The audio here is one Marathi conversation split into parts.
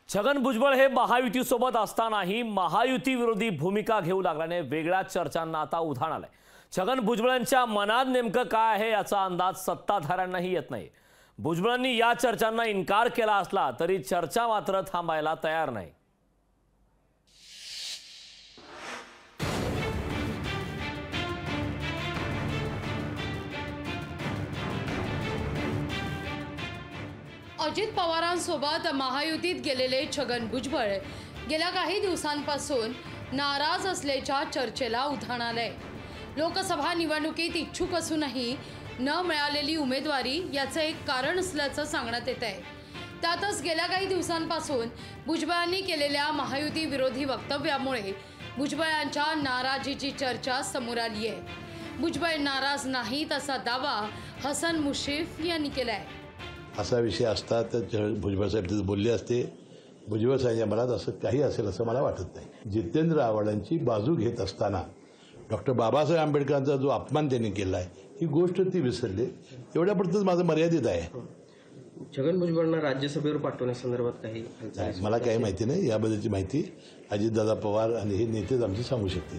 छगन भुजबळ हे महायुतीसोबत असतानाही महायुती विरोधी भूमिका घेऊ लागल्याने वेगळ्या चर्चांना आता उधाण आलंय। छगन भुजबळांच्या मनात नेमकं काय आहे याचा अंदाज सत्ताधाऱ्यांनाही येत नाही। भुजबळांनी या चर्चांना इन्कार केला असला तरी चर्चा मात्र थांबायला तयार नाही। अजित पवारांसोबत महायुतीत गेलेले छगन भुजबळ गेल्या काही दिवसांपासून नाराज असल्याच्या चर्चेला उधाण आलंय। लोकसभा निवडणुकीत इच्छुक असूनही न मिळालेली उमेदवारी याचं एक कारण असल्याचं सांगण्यात येत आहे। त्यातच गेल्या काही दिवसांपासून भुजबळांनी केलेल्या महायुती विरोधी वक्तव्यामुळे भुजबळांच्या नाराजीची चर्चा समोर आली आहे। भुजबळ नाराज नाहीत असा दावा हसन मुश्रीफ यांनी केलाय। असा विषय असता तर भुजबळ साहेब तिथे बोलले असते। भुजबळ साहेबांच्या मनात असं काही असेल असं मला वाटत नाही। जितेंद्र आव्हाडांची बाजू घेत असताना डॉक्टर बाबासाहेब आंबेडकरांचा जो अपमान त्यांनी केला आहे ही गोष्ट ती विसरले, एवढ्यापुरतंच माझं मर्यादित आहे। छगन भुजबळांना राज्यसभेवर पाठवण्यासंदर्भात काही मला काही माहिती नाही। याबद्दलची माहिती अजितदादा पवार आणि हे नेतेच आमची सांगू शकतील।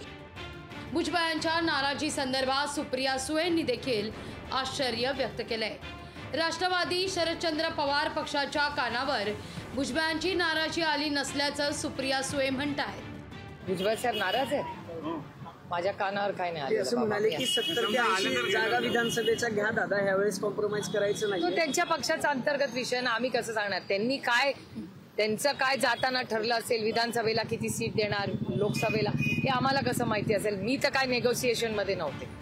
भुजबळांच्या नाराजी संदर्भात सुप्रिया सुळेंनी देखील आश्चर्य व्यक्त केलंय। राष्ट्रवादी शरदचंद्र पवार पक्षाच्या कानावर भुजबळांची नाराजी आली नसल्याचं सुप्रिया सुळे म्हणतात। भुजबळ साहेब नाराज आहेत? माझ्या कानावर काय नाही आलं। असं म्हणाले की 70 ते 80 जागा विधानसभेच्या घ्या दादा, ह्यावेळेस कॉम्प्रोमाइज करायचं नाही। तो त्यांच्या पक्षाचा अंतर्गत विषय ना, आम्ही कसं सांगणार? त्यांनी काय त्यांचं काय जाताना ठरलं असेल, विधानसभेला किती सीट देणार, लोकसभेला, हे आम्हाला कसं माहिती असेल? मी तर काय नेगोसिएशन मध्ये नव्हते।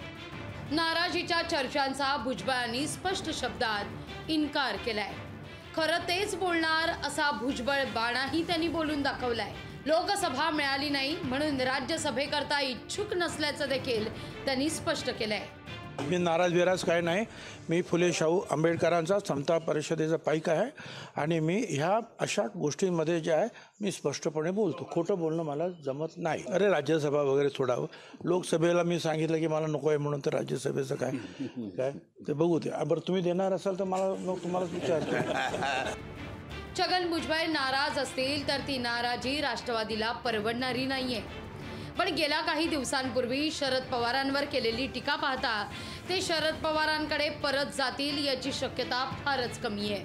नाराजीच्या चर्चांचा भुजबळांनी स्पष्ट शब्दात इन्कार केलाय। खरं तेच बोलणार असा भुजबळ बाणाही त्यांनी बोलून दाखवलाय। लोकसभा मिळाली नाही म्हणून राज्यसभेकरता इच्छुक नसल्याचं देखील त्यांनी स्पष्ट केलंय। मी नाराज बिराज काय नाही। मी फुले शाहू आंबेडकरांचा समता परिषदेचा पाईक आहे आणि मी ह्या अशा गोष्टींमध्ये जे आहे मी स्पष्टपणे बोलतो। खोटं बोलणं मला जमत नाही। अरे राज्यसभा वगैरे सोडावं, लोकसभेला मी सांगितलं की मला नको आहे म्हणून, तर राज्यसभेचं काय काय ते बघू ते। बरं तुम्ही देणार असाल तर मला मग तुम्हालाच विचारतो। छगन भुजबळ नाराज असतील तर ती नाराजी राष्ट्रवादीला परवडणारी नाहीये। पण गेल्या काही दिवसांपूर्वी शरद पवारांवर केलेली टीका पाहता ते शरद पवारांकडे परत जातील याची शक्यता फारच कमी आहे।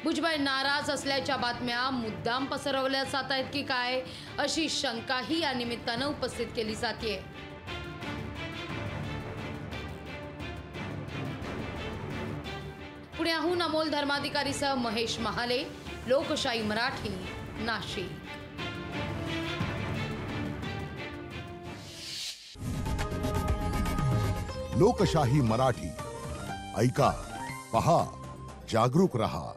भुजबळ नाराज असल्याच्या बातम्या मुद्दाम पसरवल्या जात आहेत की काय अशी शंकाही या निमित्तानं उपस्थित केली जाते। पुण्याहून अमोल धर्माधिकारीसह महेश महाले, लोकशाही मराठी, नाशिक। लोकशाही मराठी ऐका, पहा, जागरूक रहा।